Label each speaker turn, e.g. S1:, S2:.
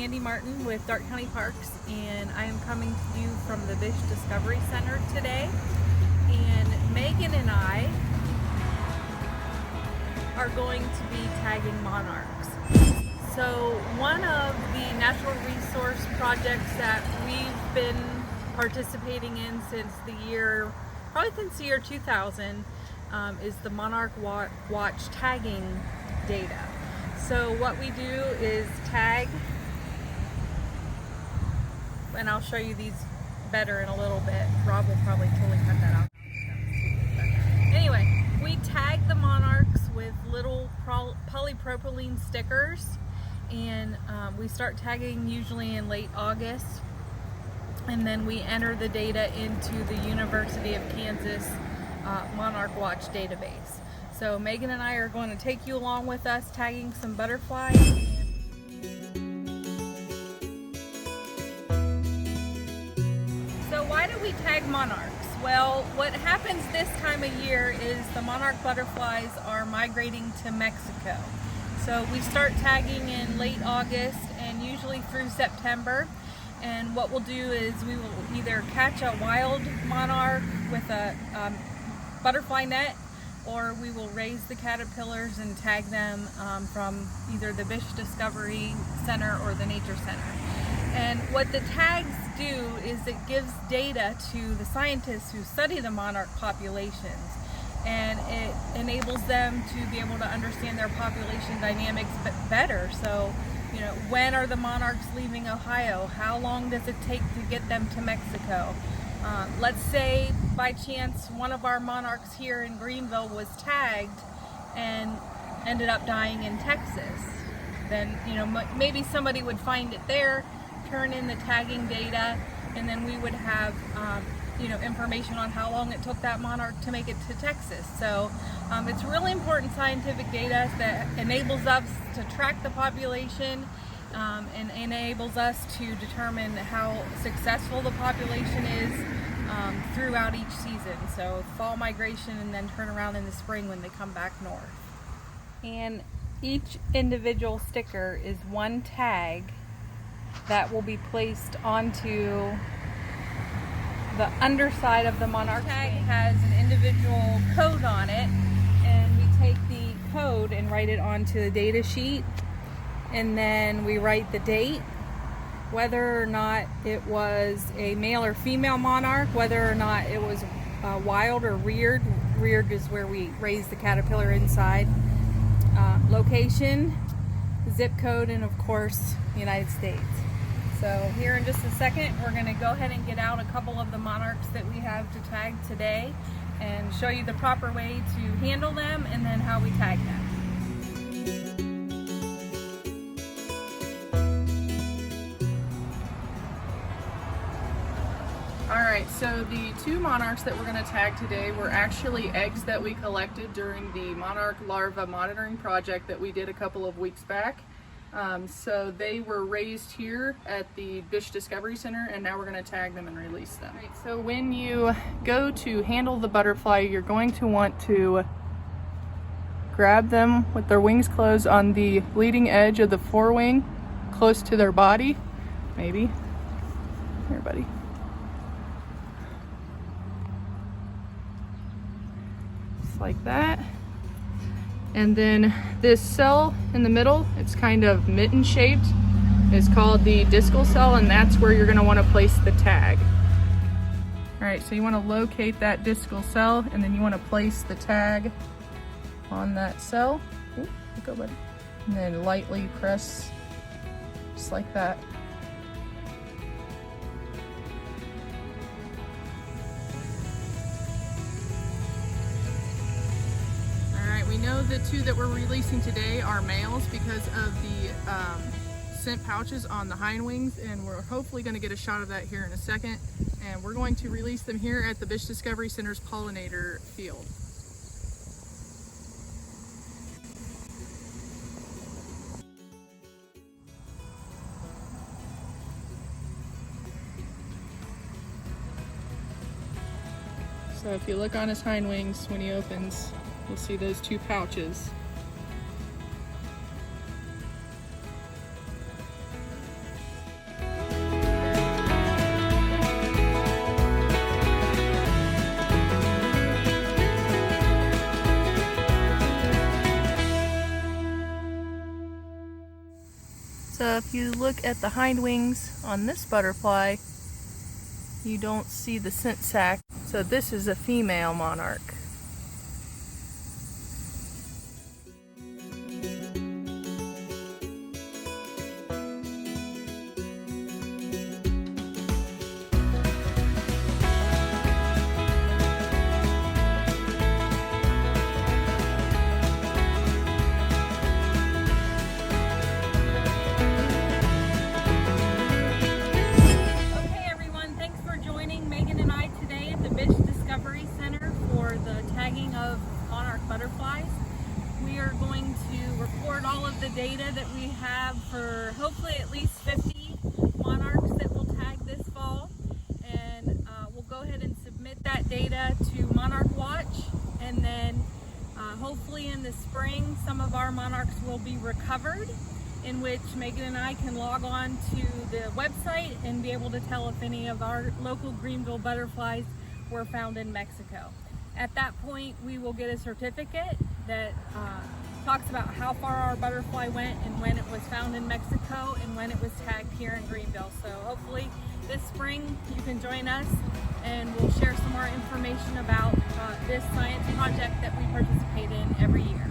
S1: Mandy Martin with Darke County Parks, and I am coming to you from the Bish Discovery Center today. And Megan and I are going to be tagging monarchs. So one of the natural resource projects that we've been participating in since the year 2000 is the Monarch Watch tagging data. So what we do is tag, and I'll show you these better in a little bit. Rob will probably totally cut that out. Anyway, we tag the monarchs with little polypropylene stickers, and we start tagging usually in late August, and then we enter the data into the University of Kansas Monarch Watch database. So Megan and I are going to take you along with us tagging some butterflies. So why do we tag monarchs? Well, what happens this time of year is the monarch butterflies are migrating to Mexico. So we start tagging in late August and usually through September. And what we'll do is we will either catch a wild monarch with a butterfly net, or we will raise the caterpillars and tag them from either the Bish Discovery Center or the Nature Center. And what the tags do is it gives data to the scientists who study the monarch populations, and it enables them to be able to understand their population dynamics better. So, you know, when are the monarchs leaving Ohio? How long does it take to get them to Mexico? Let's say by chance one of our monarchs here in Greenville was tagged and ended up dying in Texas. Then, you know, maybe somebody would find it there, turn in the tagging data, and then we would have you know, information on how long it took that monarch to make it to Texas. So it's really important scientific data that enables us to track the population and enables us to determine how successful the population is throughout each season. So fall migration and then turn around in the spring when they come back north. And each individual sticker is one tag that will be placed onto the underside of the monarch. The tag has an individual code on it, and we take the code and write it onto the data sheet, and then we write the date, whether or not it was a male or female monarch, whether or not it was wild or reared. Reared is where we raise the caterpillar inside. Location, zip code, and of course, United States. So here in just a second, we're going to go ahead and get out a couple of the monarchs that we have to tag today and show you the proper way to handle them and then how we tag them.
S2: Alright, so the two monarchs that we're going to tag today were actually eggs that we collected during the monarch larva monitoring project that we did a couple of weeks back. So they were raised here at the Bish Discovery Center, and now we're going to tag them and release them. Right, so when you go to handle the butterfly, you're going to want to grab them with their wings closed on the leading edge of the forewing, close to their body. Maybe. Here, buddy. Just like that. And then this cell in the middle, it's kind of mitten shaped, is called the discal cell, and that's where you're going to want to place the tag. Alright, so you want to locate that discal cell, and then you want to place the tag on that cell. Ooh, go, buddy. And then lightly press just like that. We know the two that we're releasing today are males because of the scent pouches on the hind wings, and we're hopefully going to get a shot of that here in a second. And we're going to release them here at the Bish Discovery Center's pollinator field. So if you look on his hind wings when he opens, you'll see those two pouches.
S1: So if you look at the hind wings on this butterfly, you don't see the scent sac. So this is a female monarch. Tagging of monarch butterflies. We are going to record all of the data that we have for hopefully at least 50 monarchs that we'll tag this fall, and we'll go ahead and submit that data to Monarch Watch, and then hopefully in the spring some of our monarchs will be recovered, in which Megan and I can log on to the website and be able to tell if any of our local Greenville butterflies were found in Mexico. At that point, we will get a certificate that talks about how far our butterfly went and when it was found in Mexico and when it was tagged here in Greenville. So hopefully this spring you can join us and we'll share some more information about this science project that we participate in every year.